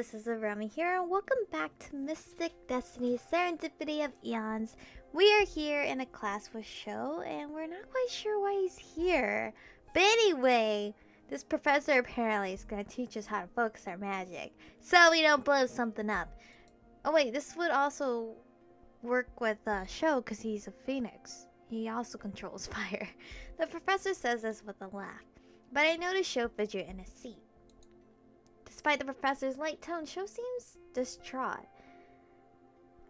this is Aromie here, and welcome back to Mystic Destinies Serendipity of Aeons. We are here in a class with Shou, and we're not quite sure why he's here. But anyway, this professor apparently is going to teach us how to focus our magic, so we don't blow something up. Oh wait, this would also work with Shou, because he's a phoenix. He also controls fire. The professor says this with a laugh, but I notice Shou fidget in his seat. Despite the professor's light tone, Shou seems distraught.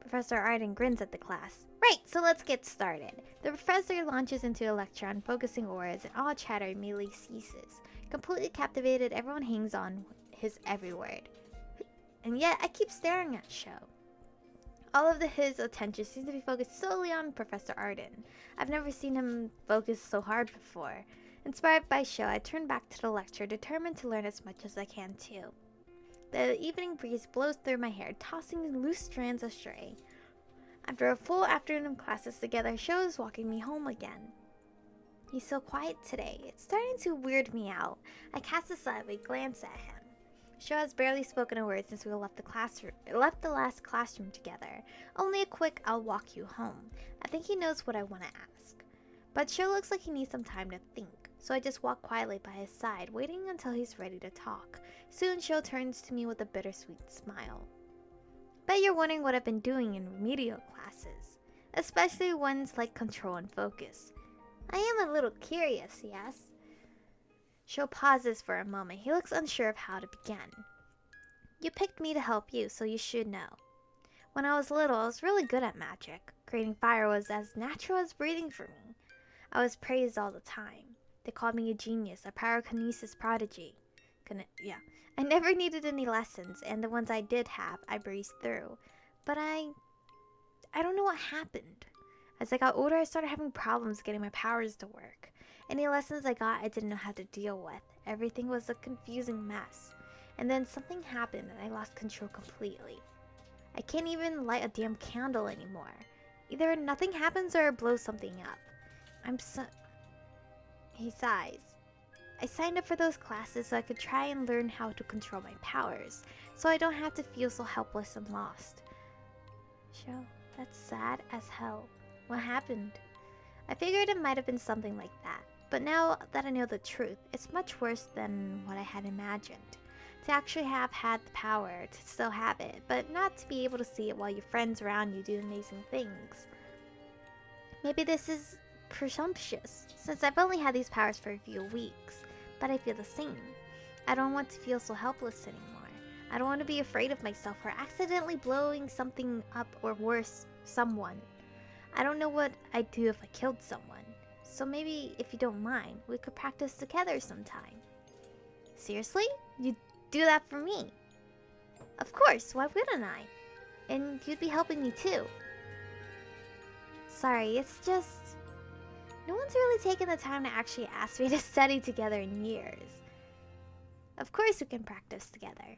Professor Arden grins at the class. Right, so let's get started. The professor launches into a lecture on focusing auras, and all chatter immediately ceases. Completely captivated, everyone hangs on his every word. And yet, I keep staring at Shou. All of his attention seems to be focused solely on Professor Arden. I've never seen him focus so hard before. Inspired by Shou, I turn back to the lecture, determined to learn as much as I can too. The evening breeze blows through my hair, tossing loose strands astray. After a full afternoon of classes together, Shou is walking me home again. He's so quiet today. It's starting to weird me out. I cast a sideways glance at him. Shou has barely spoken a word since we left the last classroom together. Only a quick, I'll walk you home. I think he knows what I want to ask. But Shou looks like he needs some time to think. So I just walk quietly by his side, waiting until he's ready to talk. Soon Shou turns to me with a bittersweet smile. Bet you're wondering what I've been doing in remedial classes, especially ones like control and focus. I am a little curious, yes? Shou pauses for a moment. He looks unsure of how to begin. You picked me to help you, so you should know. When I was little, I was really good at magic. Creating fire was as natural as breathing for me. I was praised all the time. They called me a genius, a pyrokinesis prodigy. I never needed any lessons, and the ones I did have, I breezed through. But I don't know what happened. As I got older, I started having problems getting my powers to work. Any lessons I got, I didn't know how to deal with. Everything was a confusing mess. And then something happened, and I lost control completely. I can't even light a damn candle anymore. Either nothing happens or I blow something up. He sighs. I signed up for those classes so I could try and learn how to control my powers, so I don't have to feel so helpless and lost. Shou, that's sad as hell. What happened? I figured it might have been something like that, but now that I know the truth, it's much worse than what I had imagined. To actually have had the power, to still have it, but not to be able to see it while your friends around you do amazing things. Maybe this is presumptuous, since I've only had these powers for a few weeks, but I feel the same. I don't want to feel so helpless anymore. I don't want to be afraid of myself or accidentally blowing something up, or worse, someone. I don't know what I'd do if I killed someone, so maybe, if you don't mind, we could practice together sometime. Seriously? You'd do that for me? Of course, why wouldn't I? And you'd be helping me too. Sorry, it's just... no one's really taken the time to actually ask me to study together in years. Of course we can practice together.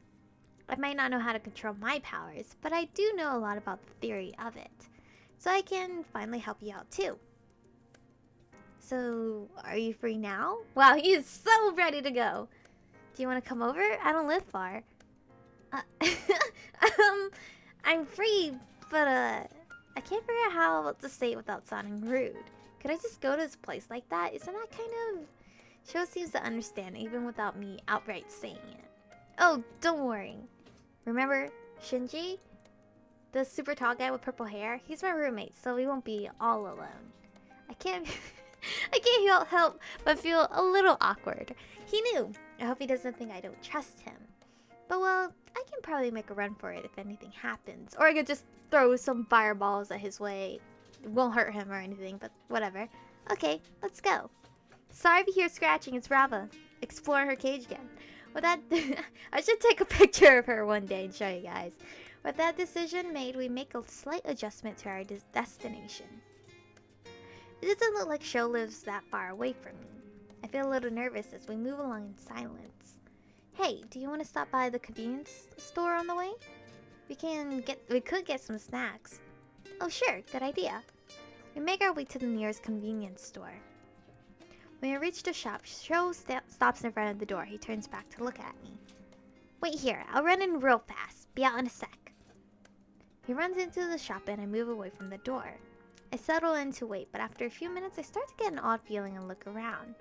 I might not know how to control my powers, but I do know a lot about the theory of it. So I can finally help you out too. So, are you free now? Wow, he is so ready to go. Do you want to come over? I don't live far. I'm free, but I can't figure out how to say it without sounding rude. Could I just go to his place like that? Isn't that kind of... Shou seems to understand even without me outright saying it. Oh, don't worry. Remember Shinji? The super tall guy with purple hair? He's my roommate, so we won't be all alone. I can't help but feel a little awkward. He knew. I hope he doesn't think I don't trust him. But well, I can probably make a run for it if anything happens. Or I could just throw some fireballs at his way. It won't hurt him or anything, but whatever. Okay, let's go. Sorry if you hear scratching, it's Rava. Exploring her cage again. With that, I should take a picture of her one day and show you guys. With that decision made, we make a slight adjustment to our destination. It doesn't look like Shou lives that far away from me. I feel a little nervous as we move along in silence. Hey, do you want to stop by the convenience store on the way? We could get some snacks. Oh sure, good idea. We make our way to the nearest convenience store. When we reach the shop, Shou stops in front of the door. He turns back to look at me. Wait here, I'll run in real fast. Be out in a sec. He runs into the shop and I move away from the door. I settle in to wait, but after a few minutes I start to get an odd feeling and look around.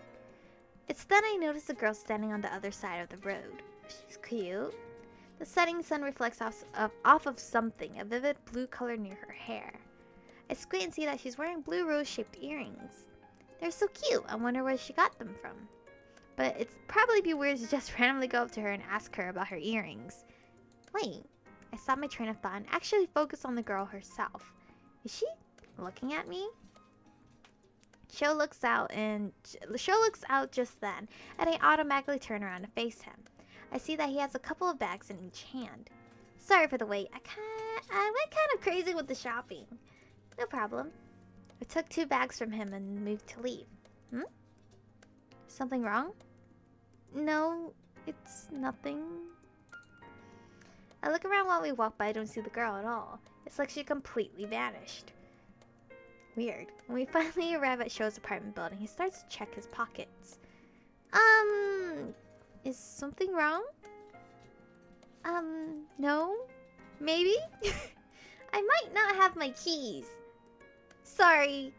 It's then I notice a girl standing on the other side of the road. She's cute. The setting sun reflects off of something, a vivid blue color near her hair. I squint and see that she's wearing blue rose-shaped earrings. They're so cute, I wonder where she got them from. But it'd probably be weird to just randomly go up to her and ask her about her earrings. Wait, I stop my train of thought and actually focus on the girl herself. Is she looking at me? Shou looks out just then, and I automatically turn around to face him. I see that he has a couple of bags in each hand. Sorry for the wait. I went kind of crazy with the shopping. No problem. I took 2 bags from him and moved to leave. Something wrong? No, it's nothing. I look around while we walk, but I don't see the girl at all. It's like she completely vanished. Weird. When we finally arrive at Shou's apartment building, he starts to check his pockets. Is something wrong? No? Maybe? I might not have my keys. Sorry.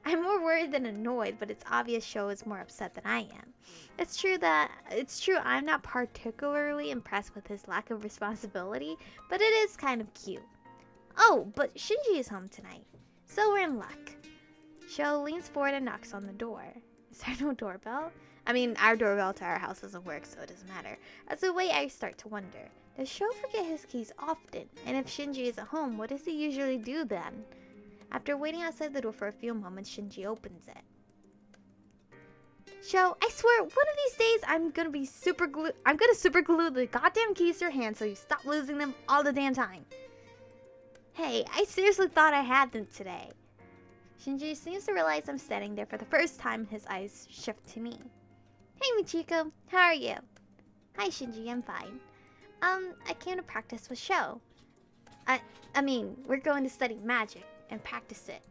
I'm more worried than annoyed, but it's obvious Shou is more upset than I am. It's true I'm not particularly impressed with his lack of responsibility, but it is kind of cute. Oh, but Shinji is home tonight, so we're in luck. Shou leans forward and knocks on the door. Is there no doorbell? I mean, our doorbell to our house doesn't work, so it doesn't matter. As we wait, I start to wonder, does Shou forget his keys often? And if Shinji is at home, what does he usually do then? After waiting outside the door for a few moments, Shinji opens it. Shou, I swear, one of these days I'm gonna super glue the goddamn keys to your hand so you stop losing them all the damn time. Hey, I seriously thought I had them today. Shinji seems to realize I'm standing there for the first time. His eyes shift to me. Hey Michiko, how are you? Hi Shinji, I'm fine. I came to practice with Shou. I mean, we're going to study magic and practice it.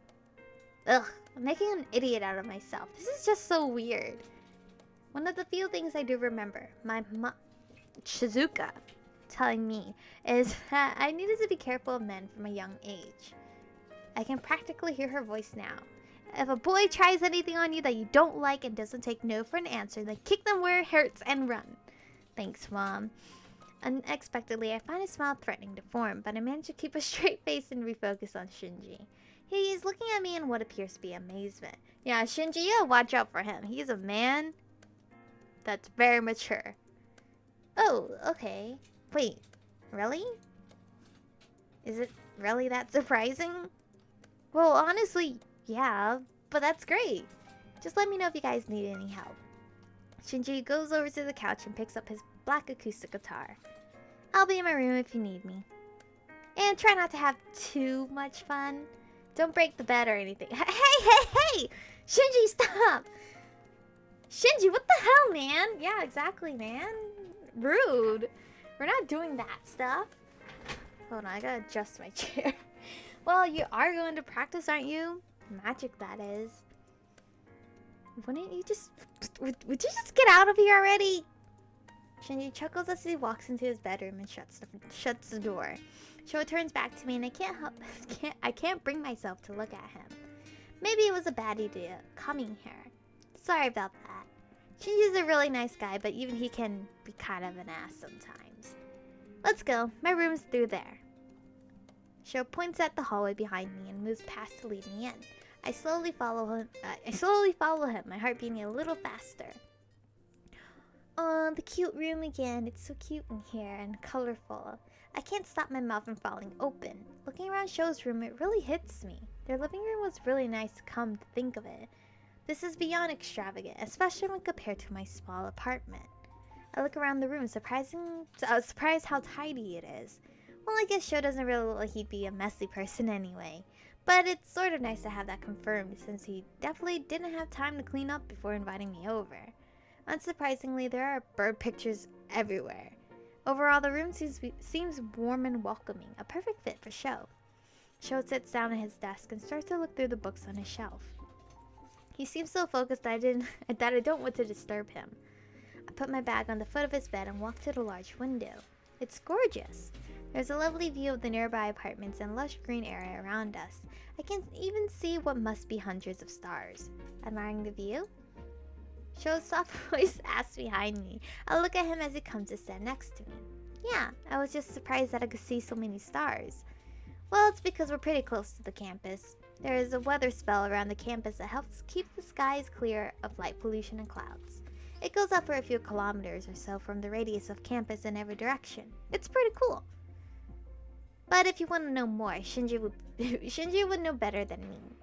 Ugh, I'm making an idiot out of myself. This is just so weird. One of the few things I do remember, my mom, Shizuka, telling me is that I needed to be careful of men from a young age. I can practically hear her voice now. If a boy tries anything on you that you don't like and doesn't take no for an answer, then kick them where it hurts and run. Thanks, Mom. Unexpectedly, I find a smile threatening to form, but I manage to keep a straight face and refocus on Shinji. He is looking at me in what appears to be amazement. Yeah, Shinji, you gotta watch out for him. He's a man that's very mature. Oh, okay. Wait, really? Is it really that surprising? Well, honestly, yeah, but that's great. Just let me know if you guys need any help. Shinji goes over to the couch and picks up his black acoustic guitar. I'll be in my room if you need me. And try not to have too much fun. Don't break the bed or anything. Hey! Shinji, stop! Shinji, what the hell, man? Yeah, exactly, man. Rude. We're not doing that stuff. Hold on, I gotta adjust my chair. Well, you are going to practice, aren't you? Magic, that is. Wouldn't you just... Would you just get out of here already? Shinji chuckles as he walks into his bedroom and shuts the door. Shou turns back to me and I can't bring myself to look at him. Maybe it was a bad idea coming here. Sorry about that. Shinji's a really nice guy, but even he can be kind of an ass sometimes. Let's go. My room's through there. Shou points at the hallway behind me and moves past to lead me in. I slowly follow him, my heart beating a little faster. Oh, the cute room again. It's so cute in here and colorful. I can't stop my mouth from falling open. Looking around Shou's room, it really hits me. Their living room was really nice to come to think of it. This is beyond extravagant, especially when compared to my small apartment. I look around the room, surprised how tidy it is. Well, I guess Shou doesn't really look like he'd be a messy person anyway. But it's sort of nice to have that confirmed, since he definitely didn't have time to clean up before inviting me over. Unsurprisingly, there are bird pictures everywhere. Overall, the room seems warm and welcoming, a perfect fit for Shou. Shou sits down at his desk and starts to look through the books on his shelf. He seems so focused that I don't want to disturb him. I put my bag on the foot of his bed and walk to the large window. It's gorgeous. There's a lovely view of the nearby apartments and lush green area around us. I can even see what must be hundreds of stars. Admiring the view? Shou's soft voice asks behind me. I look at him as he comes to stand next to me. Yeah, I was just surprised that I could see so many stars. Well, it's because we're pretty close to the campus. There is a weather spell around the campus that helps keep the skies clear of light pollution and clouds. It goes up for a few kilometers or so from the radius of campus in every direction. It's pretty cool. But if you want to know more, Shinji would know better than me.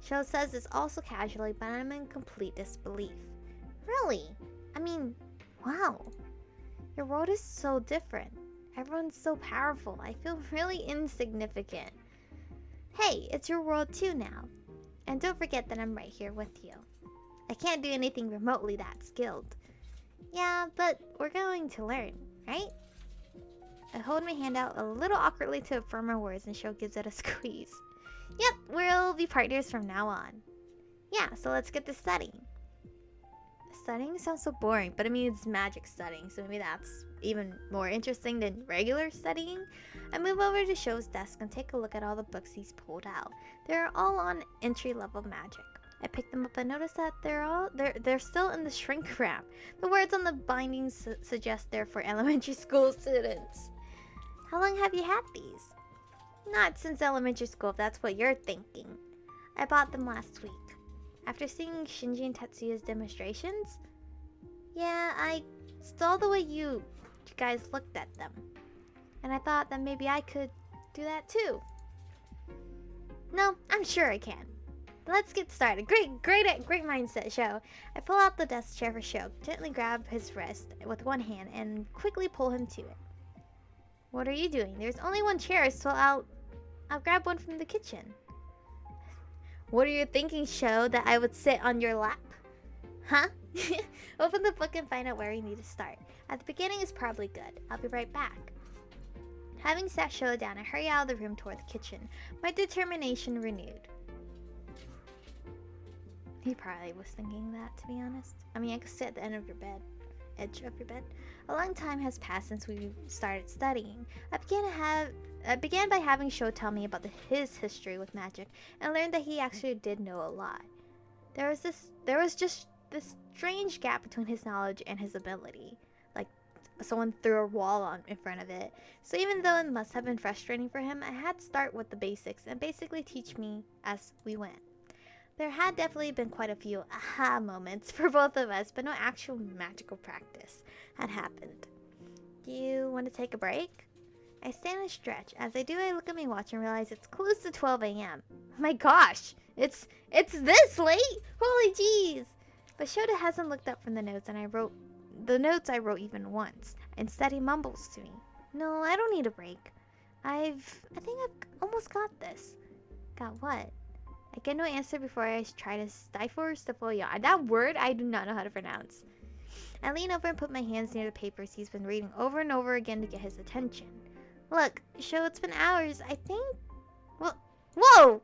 Shou says this also casually, but I'm in complete disbelief. Really? I mean, wow. Your world is so different. Everyone's so powerful. I feel really insignificant. Hey, it's your world too now. And don't forget that I'm right here with you. I can't do anything remotely that skilled. Yeah, but we're going to learn, right? I hold my hand out a little awkwardly to affirm my words and Shou gives it a squeeze. Yep, we'll be partners from now on. Yeah, so let's get to studying. Studying sounds so boring, but I mean it's magic studying, so maybe that's even more interesting than regular studying. I move over to Shou's desk and take a look at all the books he's pulled out. They're all on entry-level magic. I pick them up and notice that they're still in the shrink wrap. The words on the bindings suggest they're for elementary school students. How long have you had these? Not since elementary school, if that's what you're thinking. I bought them last week. After seeing Shinji and Tetsuya's demonstrations? Yeah, I saw the way you guys looked at them. And I thought that maybe I could do that too. No, I'm sure I can. Let's get started. Great mindset, Shou. I pull out the desk chair for Shou, gently grab his wrist with one hand, and quickly pull him to it. What are you doing? There's only one chair, so I'll grab one from the kitchen. What are you thinking, Shou? That I would sit on your lap? Huh? Open the book and find out where we need to start. At the beginning is probably good. I'll be right back. Having sat Shou down, I hurry out of the room toward the kitchen, my determination renewed. He probably was thinking that, to be honest. I mean, I could sit at the edge of your bed. A long time has passed since we started studying. I began by having Shou tell me about his history with magic and learned that he actually did know a lot. There was just this strange gap between his knowledge and his ability. Like someone threw a wall in front of it. So even though it must have been frustrating for him, I had to start with the basics and basically teach me as we went. There had definitely been quite a few aha moments for both of us, but no actual magical practice had happened. Do you want to take a break? I stand and stretch. As I do, I look at my watch and realize it's close to 12 a.m. My gosh, it's this late? Holy jeez! But Shou hasn't looked up from the notes I wrote even once. Instead, he mumbles to me. No, I don't need a break. I think I've almost got this. Got what? I get no answer before I try to stifle yawn. That word I do not know how to pronounce. I lean over and put my hands near the papers he's been reading over and over again to get his attention. Look, Shou, it's been hours. I think... Well, whoa!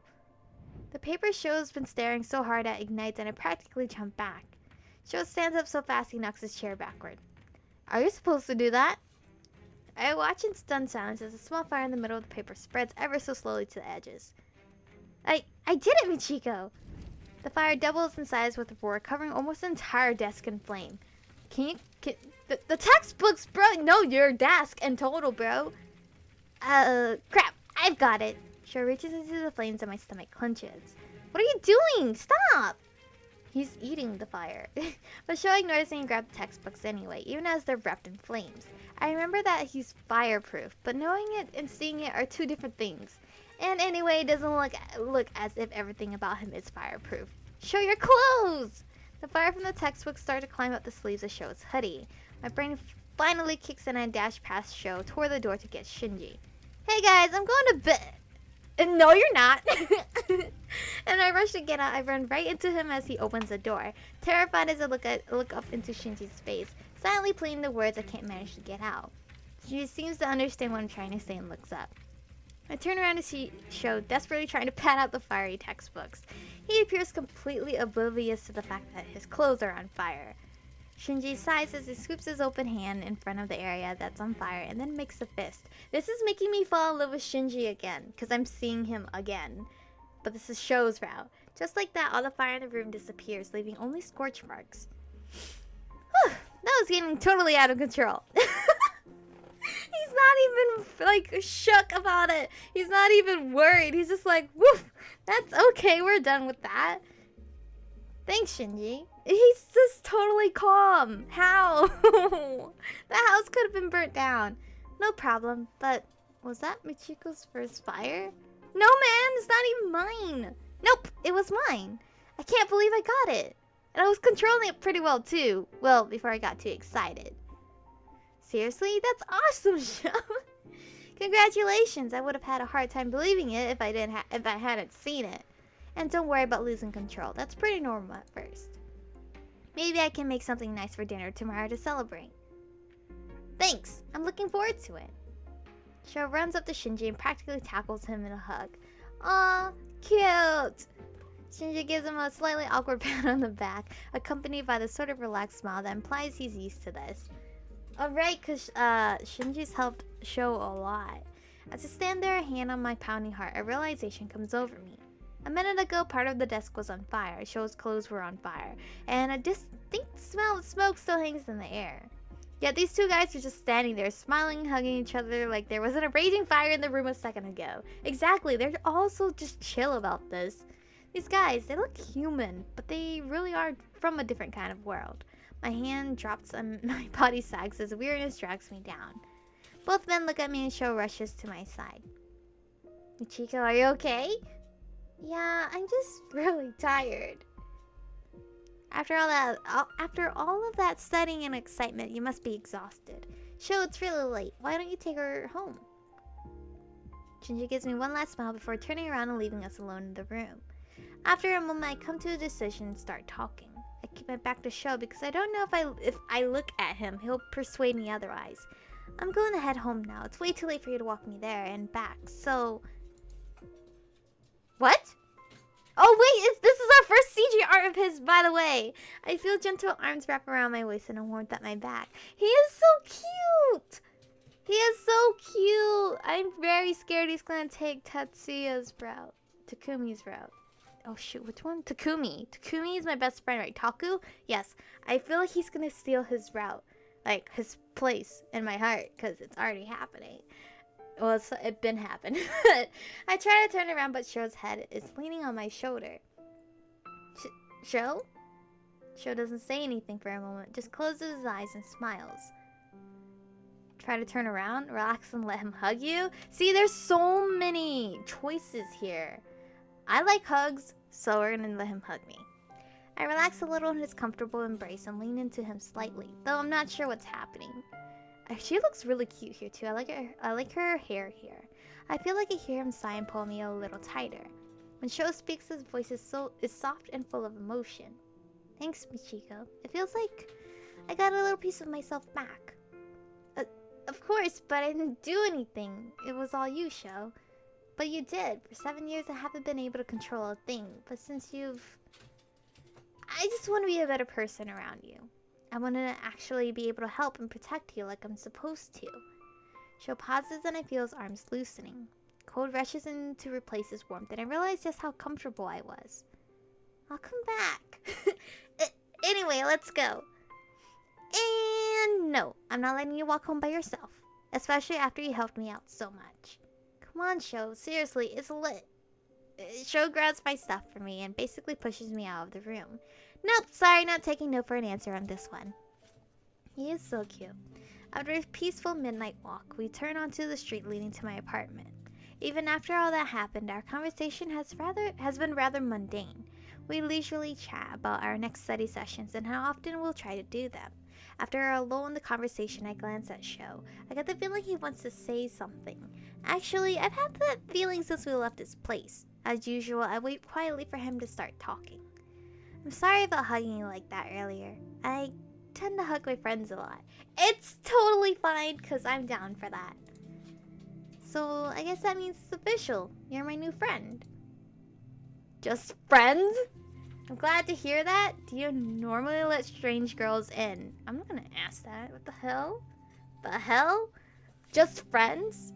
The paper Shou's been staring so hard at ignites and I practically jump back. Shou stands up so fast he knocks his chair backward. Are you supposed to do that? I watch in stunned silence as a small fire in the middle of the paper spreads ever so slowly to the edges. I did it, Michiko! The fire doubles in size with a roar, covering almost the entire desk in flame. The textbooks, bro! No, your desk in total, bro! Crap! I've got it! Shou reaches into the flames and my stomach clenches. What are you doing? Stop! He's eating the fire. But Shou ignores me and grabs the textbooks anyway, even as they're wrapped in flames. I remember that he's fireproof, but knowing it and seeing it are two different things. And anyway, it doesn't look as if everything about him is fireproof. Show your clothes! The fire from the textbook started to climb up the sleeves of Shou's hoodie. My brain finally kicks in and I dash past Shou toward the door to get Shinji. Hey guys, I'm going to bed. And no, you're not. And I rush to get out. I run right into him as he opens the door, terrified as I look up into Shinji's face, silently pleading the words I can't manage to get out. She seems to understand what I'm trying to say and looks up. I turn around to see Shou desperately trying to pat out the fiery textbooks. He appears completely oblivious to the fact that his clothes are on fire. Shinji sighs as he scoops his open hand in front of the area that's on fire and then makes a fist. This is making me fall in love with Shinji again, because I'm seeing him again. But this is Shou's route. Just like that, all the fire in the room disappears, leaving only scorch marks. Whew, that was getting totally out of control. He's not even, like, shook about it. He's not even worried. He's just like, woof, that's okay, we're done with that. Thanks, Shinji. He's just totally calm. How? The house could have been burnt down. No problem, but was that Michiko's first fire? No, man, it's not even mine. Nope, it was mine. I can't believe I got it. And I was controlling it pretty well, too. Well, before I got too excited. Seriously? That's awesome, Shou. Congratulations. I would have had a hard time believing it if I hadn't seen it. And don't worry about losing control. That's pretty normal at first. Maybe I can make something nice for dinner tomorrow to celebrate. Thanks. I'm looking forward to it. Shou runs up to Shinji and practically tackles him in a hug. Aw, cute. Shinji gives him a slightly awkward pat on the back, accompanied by the sort of relaxed smile that implies he's used to this. Alright, because Shinji's helped Shou a lot. As I stand there, a hand on my pounding heart, a realization comes over me. A minute ago, part of the desk was on fire, Shou's clothes were on fire, and a distinct smell of smoke still hangs in the air. Yet these two guys are just standing there, smiling and hugging each other like there wasn't a raging fire in the room a second ago. Exactly, they're also just chill about this. These guys, they look human, but they really are from a different kind of world. My hand drops and my body sags as weirdness drags me down. Both men look at me and Shou rushes to my side. Michiko, are you okay? Yeah, I'm just really tired. After all of that studying and excitement, you must be exhausted. Shou, it's really late. Why don't you take her home? Shinji gives me one last smile before turning around and leaving us alone in the room. After a moment, I come to a decision and start talking. I keep my back to Shou because I don't know if I look at him, he'll persuade me otherwise. I'm going to head home now. It's way too late for you to walk me there and back, so... What? Oh wait, this is our first CG art of his, by the way. I feel gentle arms wrap around my waist and a warmth at my back. He is so cute. He is so cute. I'm very scared he's gonna take Tatsuya's route. Takumi's route. Oh shoot, which one? Takumi. Takumi is my best friend, right? Taku? Yes. I feel like he's gonna steal his route. Like, his place in my heart, because it's already happening. Well, it's been happening. I try to turn around, but Shou's head is leaning on my shoulder. Shou? Shou doesn't say anything for a moment, just closes his eyes and smiles. Try to turn around, relax, and let him hug you? See, there's so many choices here. I like hugs, so we're gonna let him hug me. I relax a little in his comfortable embrace and lean into him slightly, though I'm not sure what's happening. She looks really cute here too. I like her hair here. I feel like I hear him sigh and pull me a little tighter. When Shou speaks, his voice is soft and full of emotion. Thanks, Michiko. It feels like I got a little piece of myself back. Of course, but I didn't do anything. It was all you, Shou. But you did. For 7 years, I haven't been able to control a thing. But since you've... I just want to be a better person around you. I want to actually be able to help and protect you like I'm supposed to. Shou pauses and I feel his arms loosening. Cold rushes in to replace his warmth and I realize just how comfortable I was. I'll come back. Anyway, let's go. And no, I'm not letting you walk home by yourself. Especially after you helped me out so much. Come on, Shou. Seriously, it's lit. Shou grabs my stuff for me and basically pushes me out of the room. Nope, sorry, not taking no for an answer on this one. He is so cute. After a peaceful midnight walk, we turn onto the street leading to my apartment. Even after all that happened, our conversation has been rather mundane. We leisurely chat about our next study sessions and how often we'll try to do them. After a lull in the conversation, I glance at Shou. I get the feeling he wants to say something. Actually, I've had that feeling since we left this place. As usual, I wait quietly for him to start talking. I'm sorry about hugging you like that earlier. I tend to hug my friends a lot. It's totally fine, because I'm down for that. So, I guess that means it's official. You're my new friend. Just friends? I'm glad to hear that. Do you normally let strange girls in? I'm not gonna ask that. What the hell? The hell? Just friends?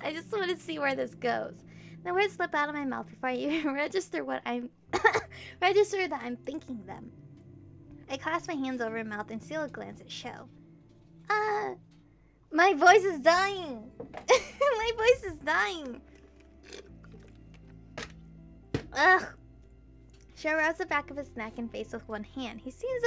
I just want to see where this goes. The words slip out of my mouth before I even register what I'm register that I'm thinking them. I clasp my hands over my mouth and steal a glance at Shou. My voice is dying. My voice is dying. Ugh. Shou rubs the back of his neck and face with one hand. He seems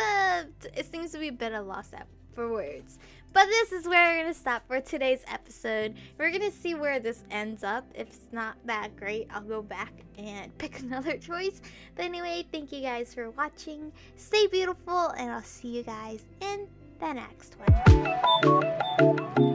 to be a bit of loss for words. But this is where we're gonna stop for today's episode. We're gonna see where this ends up. If it's not that great, I'll go back and pick another choice. But anyway, thank you guys for watching. Stay beautiful, and I'll see you guys in the next one.